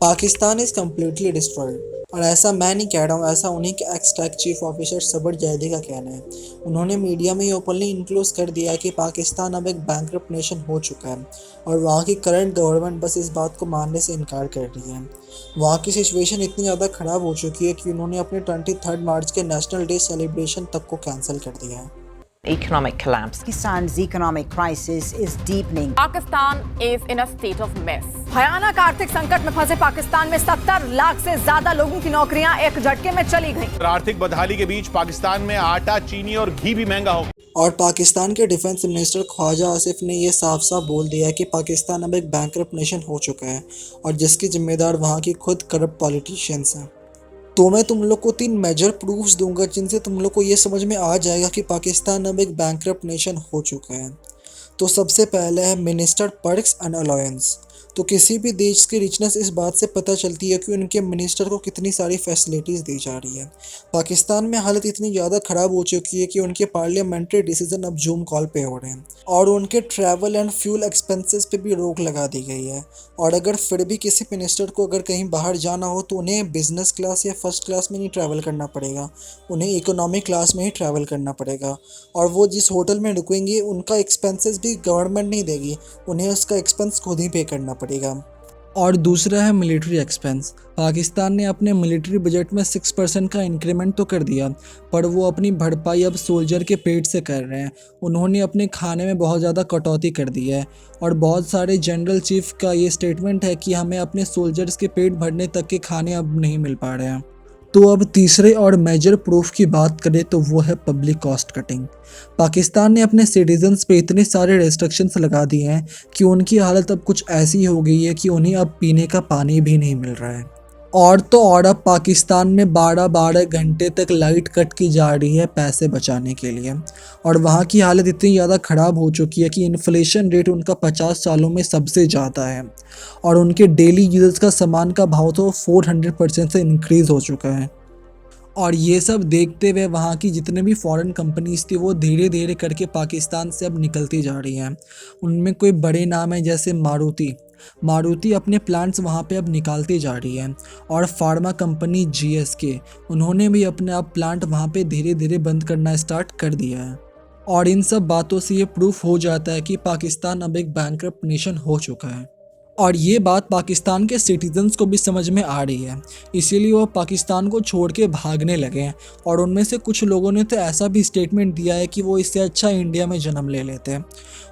Pakistan is completely destroyed. और ऐसा मैं नहीं कह रहा हूँ, ऐसा उन्हीं के एक्स टेक चीफ ऑफिसर सबर जैदी का कहना है। उन्होंने मीडिया में ये ओपनली इंक्लूड कर दिया है कि पाकिस्तान अब एक बैंकरप्ट नेशन हो चुका है और वहाँ की करंट गवर्नमेंट बस इस बात को मानने से इनकार कर रही है। वहाँ की सिचुएशन इतनी ज़्यादा ख़राब हो चुकी है कि उन्होंने अपने 23 मार्च के नेशनल डे सेलिब्रेशन तक को कैंसिल कर दिया है। Economic collapse. Pakistan's economic crisis is deepening. Pakistan is in a state of mess. भयानक आर्थिक संकट में फंसे पाकिस्तान में 70 लाख से ज्यादा लोगों की नौकरियां एक झटके में चली गईं। आर्थिक बदहाली के बीच पाकिस्तान में आटा, चीनी और घी भी महंगा हो। और पाकिस्तान के डिफेंस मिनिस्टर ख्वाजा आसिफ ने यह साफ साफ बोल दिया है कि पाकिस्तान अब एक बैंकरप्ट नेशन हो चुका है और जिसकी जिम्मेदार वहाँ की खुद करप्ट पॉलिटिशियंस हैं। तो मैं तुम लोग को 3 मेजर प्रूफ्स दूंगा जिनसे तुम लोग को ये समझ में आ जाएगा कि पाकिस्तान अब एक बैंकरप्ट नेशन हो चुका है। तो सबसे पहले है मिनिस्टर पर्क्स एंड अलायंस। तो किसी भी देश की रिचनेस इस बात से पता चलती है कि उनके मिनिस्टर को कितनी सारी फैसिलिटीज़ दी जा रही है। पाकिस्तान में हालत इतनी ज़्यादा ख़राब हो चुकी है कि उनके पार्लियामेंट्री डिसीजन अब जूम कॉल पे हो रहे हैं और उनके ट्रैवल एंड फ्यूल एक्सपेंसेस पे भी रोक लगा दी गई है। और अगर फिर भी किसी मिनिस्टर को अगर कहीं बाहर जाना हो तो उन्हें बिजनेस क्लास या फर्स्ट क्लास में नहीं ट्रैवल करना पड़ेगा, उन्हें इकोनॉमी क्लास में ही ट्रैवल करना पड़ेगा। और वो जिस होटल में रुकेंगे उनका एक्सपेंसेस भी गवर्नमेंट नहीं देगी, उन्हें उसका एक्सपेंस खुद ही पे करना पड़ेगा। और दूसरा है मिलिट्री एक्सपेंस। पाकिस्तान ने अपने मिलिट्री बजट में 6% का इंक्रीमेंट तो कर दिया, पर वो अपनी भरपाई अब सोल्जर के पेट से कर रहे हैं। उन्होंने अपने खाने में बहुत ज़्यादा कटौती कर दी है और बहुत सारे जनरल चीफ का ये स्टेटमेंट है कि हमें अपने सोल्जर्स के पेट भरने तक के खाने अब नहीं मिल पा रहे हैं। तो अब तीसरे और मेजर प्रूफ की बात करें तो वो है पब्लिक कॉस्ट कटिंग। पाकिस्तान ने अपने सिटीजन्स पे इतने सारे रेस्ट्रिक्शंस लगा दिए हैं कि उनकी हालत अब कुछ ऐसी हो गई है कि उन्हें अब पीने का पानी भी नहीं मिल रहा है। और तो और अब पाकिस्तान में 12-12 घंटे तक लाइट कट की जा रही है पैसे बचाने के लिए। और वहाँ की हालत इतनी ज़्यादा ख़राब हो चुकी है कि इन्फ्लेशन रेट उनका 50 सालों में सबसे ज़्यादा है और उनके डेली यूज़ का सामान का भाव तो 400% से इंक्रीज़ हो चुका है। और ये सब देखते हुए वहाँ की जितने भी फॉरेन कंपनीज़ थी वो धीरे धीरे करके पाकिस्तान से अब निकलती जा रही हैं। उनमें कोई बड़े नाम है जैसे मारुति अपने प्लांट्स वहाँ पे अब निकालती जा रही है। और फार्मा कंपनी GSK उन्होंने भी अपने अब प्लांट वहाँ पे धीरे धीरे बंद करना स्टार्ट कर दिया है। और इन सब बातों से ये प्रूफ हो जाता है कि पाकिस्तान अब एक बैंकरप्ट नेशन हो चुका है। और ये बात पाकिस्तान के सिटीजन्स को भी समझ में आ रही है, इसीलिए वो पाकिस्तान को छोड़ के भागने लगे हैं। और उनमें से कुछ लोगों ने तो ऐसा भी स्टेटमेंट दिया है कि वो इससे अच्छा इंडिया में जन्म ले लेते हैं।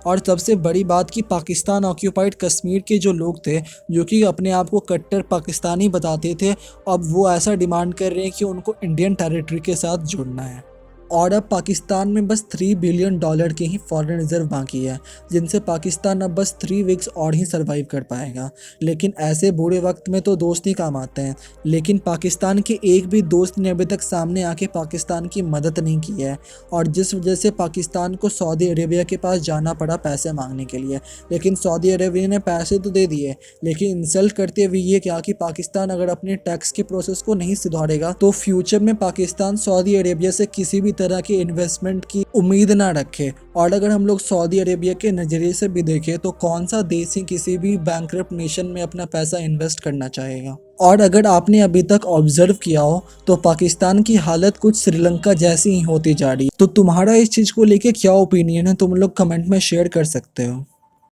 और सबसे बड़ी बात कि पाकिस्तान ऑक्यूपाइड कश्मीर के जो लोग थे जो कि अपने आप को कट्टर पाकिस्तानी बताते थे, अब वो ऐसा डिमांड कर रहे हैं कि उनको इंडियन टेरिटरी के साथ जुड़ना है। और अब पाकिस्तान में बस $3 बिलियन के ही फॉरेन रिजर्व बाकी है, जिनसे पाकिस्तान अब बस 3 वीक्स और ही सरवाइव कर पाएगा। लेकिन ऐसे बुरे वक्त में तो दोस्त ही काम आते हैं, लेकिन पाकिस्तान के एक भी दोस्त ने अभी तक सामने आके पाकिस्तान की मदद नहीं की है। और जिस वजह से पाकिस्तान को सऊदी अरेबिया के पास जाना पड़ा पैसे मांगने के लिए। लेकिन सऊदी अरेबिया ने पैसे तो दे दिए, लेकिन इंसल्ट करते हुए ये क्या कि पाकिस्तान अगर अपने टैक्स की प्रोसेस को नहीं सुधारेगा तो फ्यूचर में पाकिस्तान सऊदी अरेबिया से किसी भी तरह की इन्वेस्टमेंट की उम्मीद ना रखे। और अगर हम लोग सऊदी अरेबिया के नज़रिए से भी देखें तो कौन सा देश ही किसी भी बैंकरप्ट नेशन में अपना पैसा इन्वेस्ट करना चाहेगा। और अगर आपने अभी तक ऑब्जर्व किया हो तो पाकिस्तान की हालत कुछ श्रीलंका जैसी ही होती जा रही है। तो तुम्हारा इस चीज़ को लेके क्या ओपिनियन है, तुम लोग कमेंट में शेयर कर सकते हो।